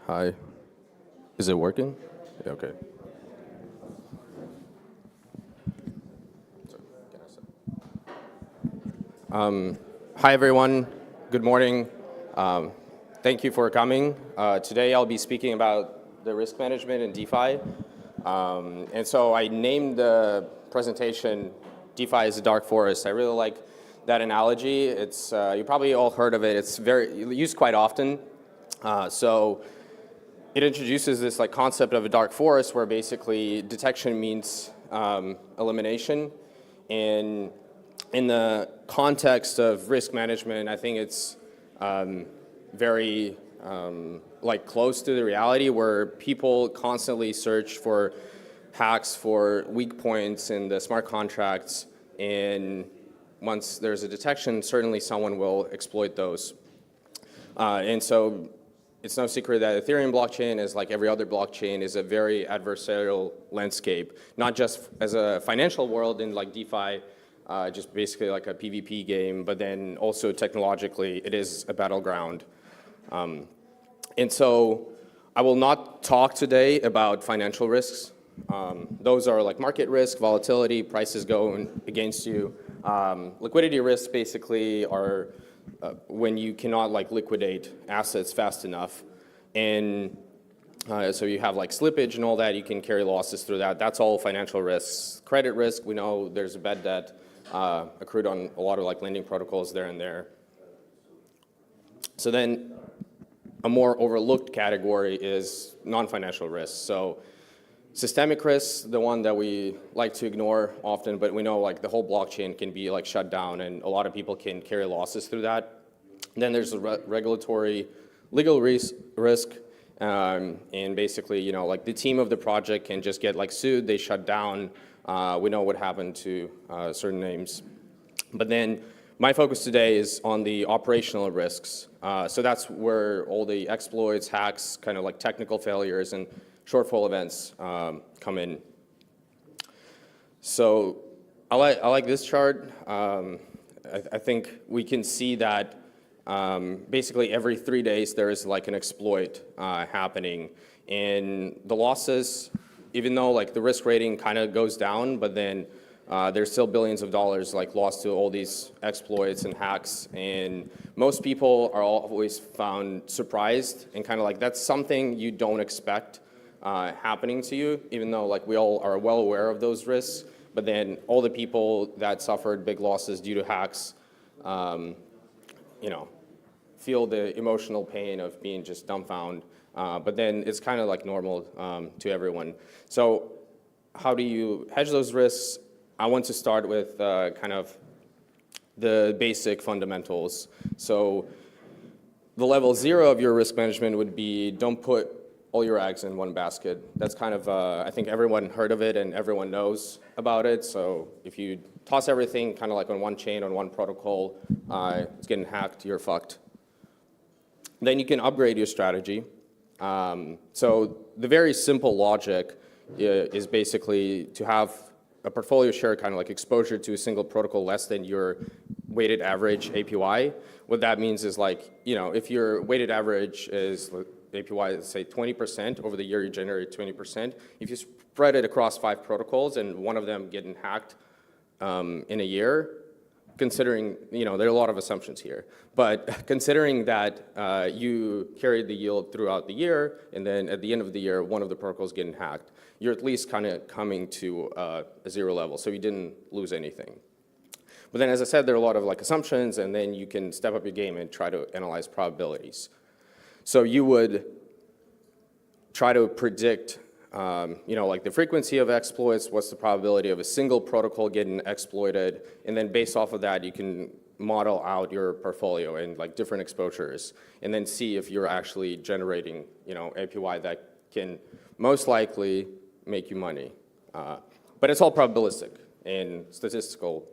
Hi. Is it working? Yeah, okay. Hi, everyone. Good morning. Thank you for coming. Today, I'll be speaking about the risk management in DeFi. And so I named the presentation DeFi is a dark forest. I really like that analogy. It's you probably all heard of it. It's very used quite often. So it introduces this concept of a dark forest where basically detection means elimination. And in the context of risk management, I think it's very close to the reality where people constantly search for hacks for weak points in the smart contracts, and once there's a detection, certainly someone will exploit those. And so it's no secret that Ethereum blockchain, is like every other blockchain, is a very adversarial landscape, not just as a financial world in DeFi, just basically like a PvP game, but then also technologically, it is a battleground. And so I will not talk today about financial risks. Those are like market risk, volatility, prices going against you. Liquidity risks basically are when you cannot liquidate assets fast enough. And so you have slippage and all that, you can carry losses through that. That's all financial risks. Credit risk, we know there's a bad debt accrued on a lot of lending protocols there and there. So then a more overlooked category is non-financial risks. So systemic risks, the one that we like to ignore often, but we know the whole blockchain can be shut down and a lot of people can carry losses through that. And then there's the regulatory legal risk, and basically the team of the project can just get sued, they shut down. We know what happened to certain names. But then my focus today is on the operational risks. So that's where all the exploits, hacks, kind of technical failures and shortfall events come in. So I like this chart. I think we can see that basically every 3 days there is an exploit happening. And the losses, even though the risk rating kind of goes down, but then there's still billions of dollars lost to all these exploits and hacks. And most people are always found surprised and kind of that's something you don't expect happening to you, even though we all are well aware of those risks. But then all the people that suffered big losses due to hacks, feel the emotional pain of being just dumbfounded. But then it's kind of normal to everyone. So how do you hedge those risks? I want to start with kind of the basic fundamentals. So the level 0 of your risk management would be don't put all your eggs in one basket. That's kind of, I think everyone heard of it and everyone knows about it. So if you toss everything kind of on one chain, on one protocol, it's getting hacked, you're fucked. Then you can upgrade your strategy. So the very simple logic is basically to have a portfolio share kind of exposure to a single protocol less than your weighted average APY. What that means is if your weighted average is APY, let's say 20%, over the year you generate 20%. If you spread it across 5 protocols and one of them getting hacked in a year, considering, there are a lot of assumptions here, but considering that you carried the yield throughout the year, and then at the end of the year, one of the protocols getting hacked, you're at least kind of coming to a 0 level, so you didn't lose anything. But then, as I said, there are a lot of assumptions, and then you can step up your game and try to analyze probabilities. So you would try to predict the frequency of exploits, what's the probability of a single protocol getting exploited, and then based off of that, you can model out your portfolio and different exposures, and then see if you're actually generating, APY that can most likely make you money. But it's all probabilistic and statistical,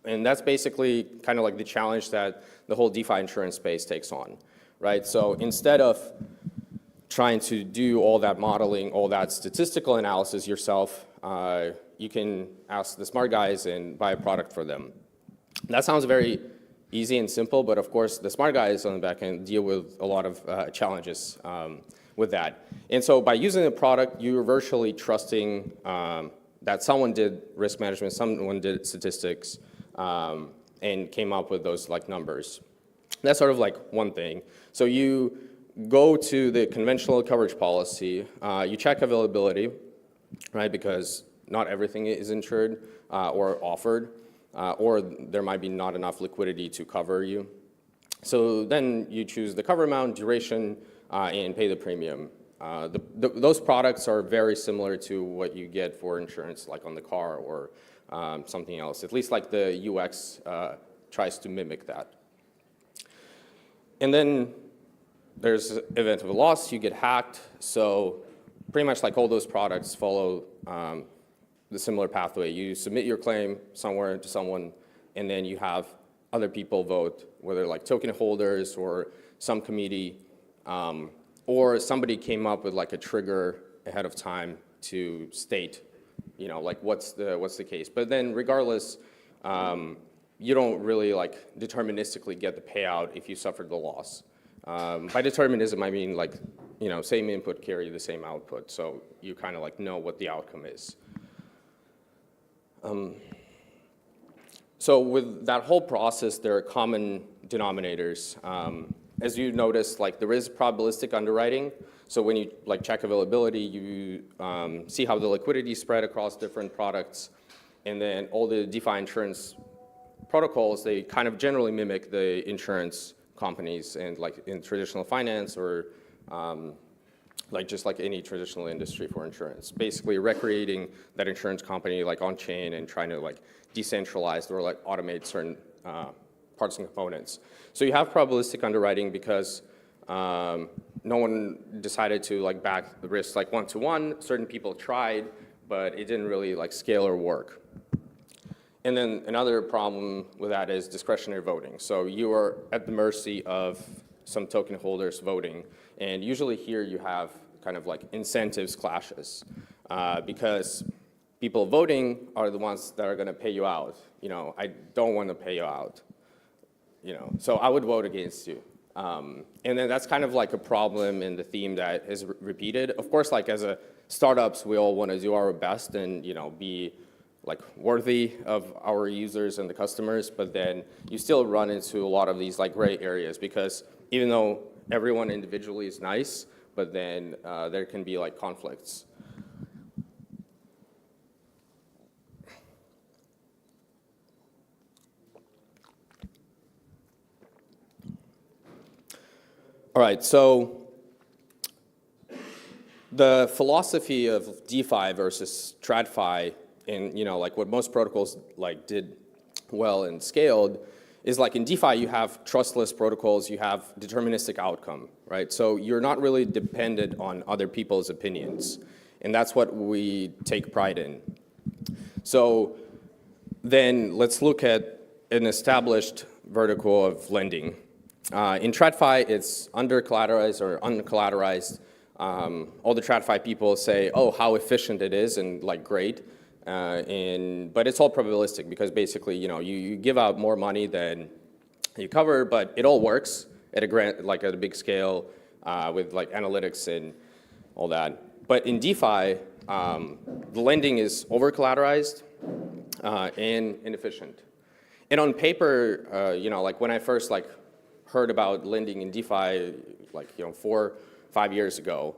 and that's basically kind of the challenge that the whole DeFi insurance space takes on, right? So instead of trying to do all that modeling, all that statistical analysis yourself, you can ask the smart guys and buy a product for them. That sounds very easy and simple, but of course the smart guys on the back end deal with a lot of challenges. with that. And so by using the product, you're virtually trusting that someone did risk management, someone did statistics, and came up with those like numbers. That's sort of like one thing. So you go to the conventional coverage policy, you check availability, right, because not everything is insured or offered, or there might be not enough liquidity to cover you. So then you choose the cover amount, duration, and pay the premium. Those products are very similar to what you get for insurance, like on the car or something else. At least like the UX tries to mimic that. And then there's event of a loss, you get hacked. So pretty much like all those products follow the similar pathway. You submit your claim somewhere to someone, and then you have other people vote, whether like token holders or some committee, or somebody came up with like a trigger ahead of time to state, you know, like what's the case. But then regardless, you don't really like deterministically get the payout if you suffered the loss. By determinism, I mean like, you know, same input carry the same output, so you kind of like know what the outcome is. So with that whole process, there are common denominators. As you notice, like there is probabilistic underwriting. So when you like check availability, you see how the liquidity spread across different products, and then all the DeFi insurance protocols, they kind of generally mimic the insurance companies and like in traditional finance or like just like any traditional industry for insurance. Basically recreating that insurance company like on chain and trying to like decentralize or like automate certain parts and components. So you have probabilistic underwriting because no one decided to like back the risk like one-to-one. Certain people tried, but it didn't really like scale or work. And then another problem with that is discretionary voting. So you are at the mercy of some token holders voting. And usually here you have kind of like incentives clashes because people voting are the ones that are going to pay you out. You know, I don't want to pay you out. You know, so I would vote against you. And then that's kind of like a problem in the theme that is repeated. Of course, like as a startups, we all want to do our best and, you know, be like worthy of our users and the customers, but then you still run into a lot of these like gray areas because even though everyone individually is nice, but then there can be like conflicts. All right, so the philosophy of DeFi versus TradFi, and you know, like what most protocols like did well and scaled, is like in DeFi you have trustless protocols, you have deterministic outcome, right? So you're not really dependent on other people's opinions, and that's what we take pride in. So then let's look at an established vertical of lending. In TradFi, it's under-collateralized or uncollateralized. All the TradFi people say, oh, how efficient it is and like great. But it's all probabilistic because basically, you know, you give out more money than you cover, but it all works at a big scale with like analytics and all that. But in DeFi, the lending is over-collateralized and inefficient. And on paper, you know, like when I first like heard about lending in DeFi, like, you know, 4 or 5 years ago,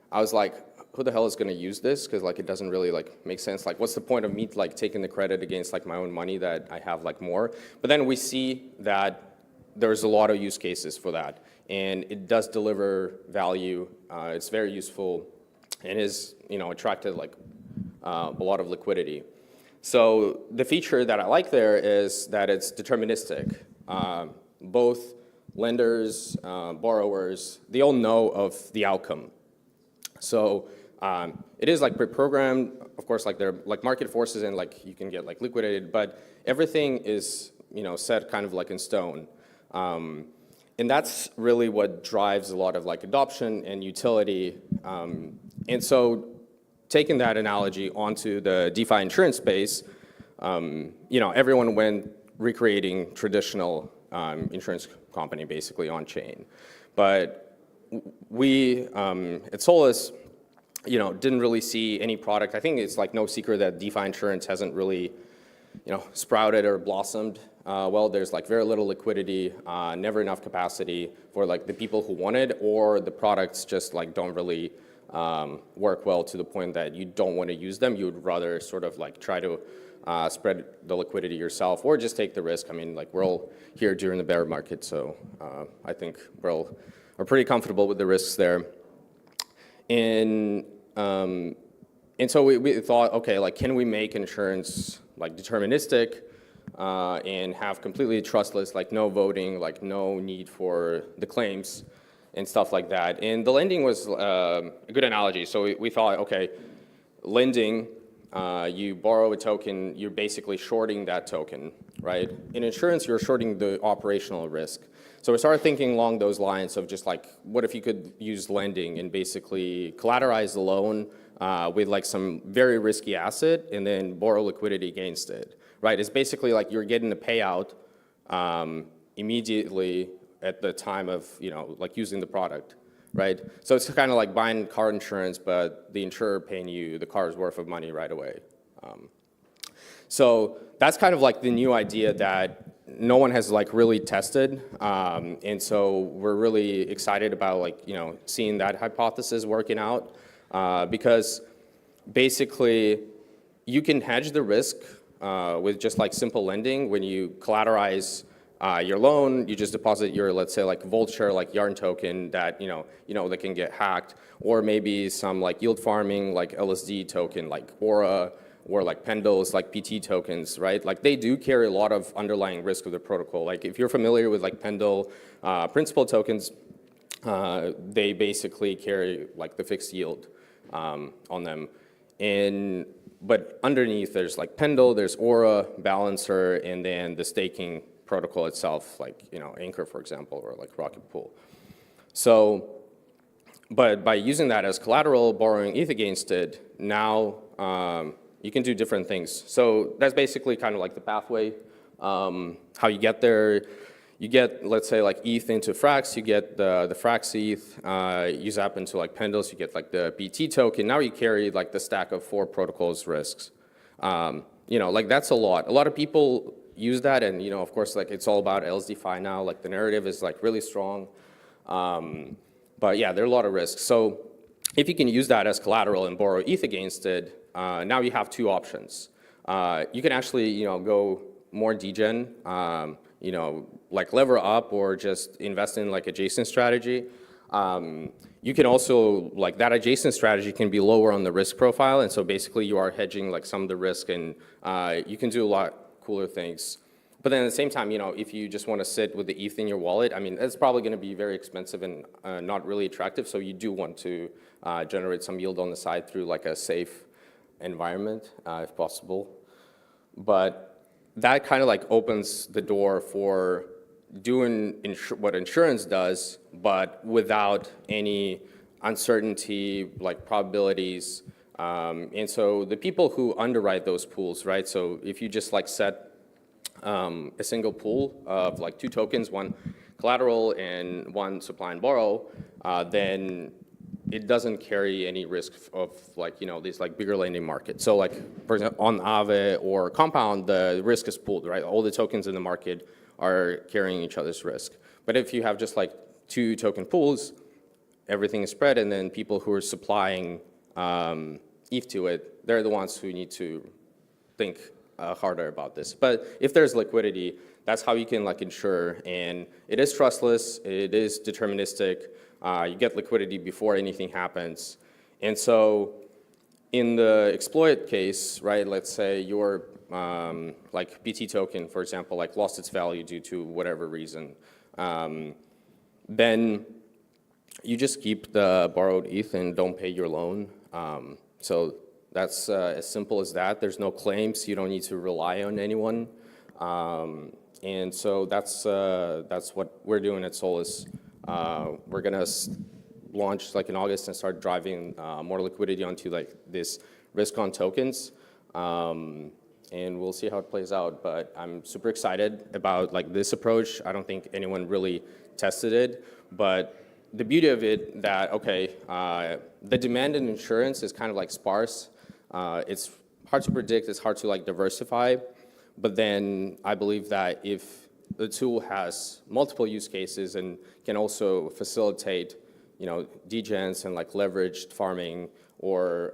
I was like, who the hell is going to use this? Because like it doesn't really like make sense. Like, what's the point of me like taking the credit against like my own money that I have like more? But then we see that there's a lot of use cases for that, and it does deliver value. It's very useful, and is, you know, attracted like a lot of liquidity. So the feature that I like there is that it's deterministic. Both lenders, borrowers, they all know of the outcome. So it is like pre-programmed. Of course, like there are like market forces and like you can get like liquidated, but everything is, you know, set kind of like in stone. And that's really what drives a lot of like adoption and utility. And so taking that analogy onto the DeFi insurance space, you know, everyone went recreating traditional insurance company basically on chain. But we at Solus, didn't really see any product. I think it's like no secret that DeFi insurance hasn't really, sprouted or blossomed. Well, there's like very little liquidity, never enough capacity for like the people who want it, or the products just like don't really work well to the point that you don't want to use them. You would rather sort of like try to spread the liquidity yourself or just take the risk. I mean, like we're all here during the bear market, so I think we're pretty comfortable with the risks there. And so we thought, okay, like can we make insurance like deterministic and have completely trustless, like no voting, like no need for the claims and stuff like that. And the lending was a good analogy. So we thought, okay, lending, you borrow a token, you're basically shorting that token, right? In insurance, you're shorting the operational risk. So we started thinking along those lines of just like, what if you could use lending and basically collateralize the loan with like some very risky asset and then borrow liquidity against it, right? It's basically like you're getting a payout immediately at the time of, like using the product, right? So it's kind of like buying car insurance, but the insurer paying you the car's worth of money right away. So that's kind of like the new idea that no one has like really tested. And so we're really excited about like, seeing that hypothesis working out because basically you can hedge the risk with just like simple lending. When you collateralize your loan, you just deposit your, let's say like vulture, like yarn token that, that can get hacked, or maybe some like yield farming, like LSD token, like Aura, or like Pendles, like PT tokens, right? Like they do carry a lot of underlying risk of the protocol. Like if you're familiar with like Pendle principal tokens, they basically carry like the fixed yield on them. But underneath there's like Pendle, there's Aura, Balancer, and then the staking protocol itself, like Anchor, for example, or like Rocket Pool. So, but by using that as collateral, borrowing ETH against it, now you can do different things. So that's basically kind of like the pathway, how you get there. You get, let's say, like ETH into Frax, you get the Frax ETH, you zap into like Pendles, you get like the BT token. Now you carry like the stack of 4 protocols risks. Like that's a lot. A lot of people use that, and of course, like it's all about LSDFi now. Like the narrative is like really strong, but yeah, there are a lot of risks. So if you can use that as collateral and borrow ETH against it, now you have 2 options. You can actually go more degen, like lever up or just invest in like adjacent strategy. You can also, like that adjacent strategy can be lower on the risk profile, and so basically you are hedging like some of the risk, and you can do a lot cooler things. But then at the same time, if you just want to sit with the ETH in your wallet, I mean, it's probably going to be very expensive and not really attractive, so you do want to generate some yield on the side through like a safe environment, if possible. But that kind of like opens the door for doing what insurance does, but without any uncertainty, like probabilities. And so the people who underwrite those pools, right? So if you just like set a single pool of like 2 tokens, one collateral and one supply and borrow, then it doesn't carry any risk of like, these like bigger lending markets. So like, for example, on Aave or Compound, the risk is pooled, right? All the tokens in the market are carrying each other's risk. But if you have just like 2 token pools, everything is spread, and then people who are supplying ETH to it, they're the ones who need to think harder about this. But if there's liquidity, that's how you can like insure, and it is trustless, it is deterministic, you get liquidity before anything happens. And so in the exploit case, right, let's say your like BT token, for example, like lost its value due to whatever reason, then you just keep the borrowed ETH and don't pay your loan. So that's as simple as that. There's no claims. You don't need to rely on anyone. And so that's what we're doing at Solus. We're gonna launch like in August and start driving more liquidity onto like this risk-on tokens. And we'll see how it plays out. But I'm super excited about like this approach. I don't think anyone really tested it, but the beauty of it that, okay, the demand in insurance is kind of like sparse. It's hard to predict, it's hard to like diversify, but then I believe that if the tool has multiple use cases and can also facilitate, degens and like leveraged farming or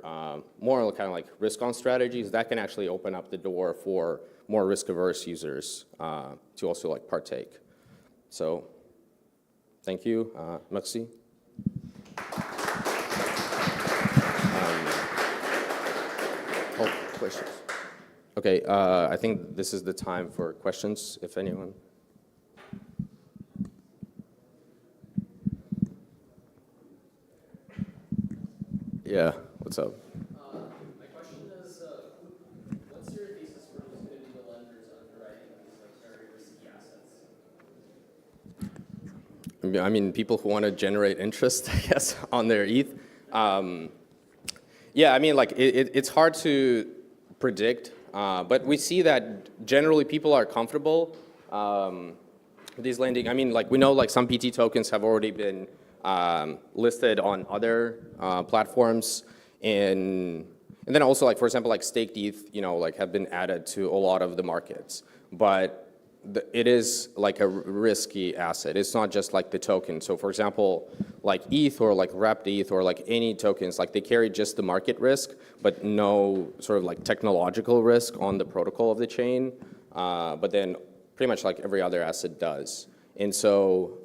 more kind of like risk-on strategies, that can actually open up the door for more risk-averse users to also like partake. So, thank you. Merci. Questions? Okay, I think this is the time for questions, if anyone. Yeah, what's up? My question is, what's your thesis for who's going to be the lenders underwriting these like very risky assets? I mean, people who want to generate interest, I guess, on their ETH. Yeah, I mean, like, it's hard to predict, but we see that generally people are comfortable with these lending. I mean, like, we know like some PT tokens have already been listed on other platforms, and then also like, for example, like staked ETH, like have been added to a lot of the markets, but it is like a risky asset. It's not just like the token. So for example, like ETH or like wrapped ETH or like any tokens, like they carry just the market risk, but no sort of like technological risk on the protocol of the chain. But then pretty much like every other asset does. And so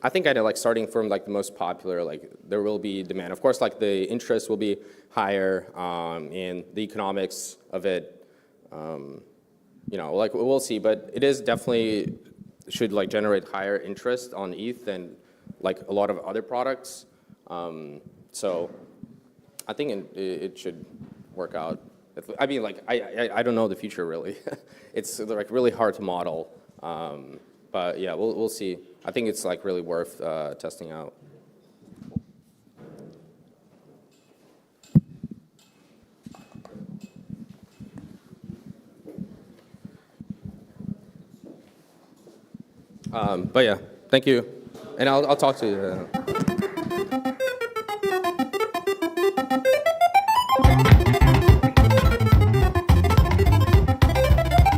I think kind of like starting from like the most popular, like there will be demand. Of course, like the interest will be higher and the economics of it, like we'll see, but it is definitely should like generate higher interest on ETH than like a lot of other products. So I think it should work out. I mean, like I don't know the future really. It's like really hard to model. But yeah, we'll see. I think it's like really worth testing out. But yeah, thank you, and I'll talk to you.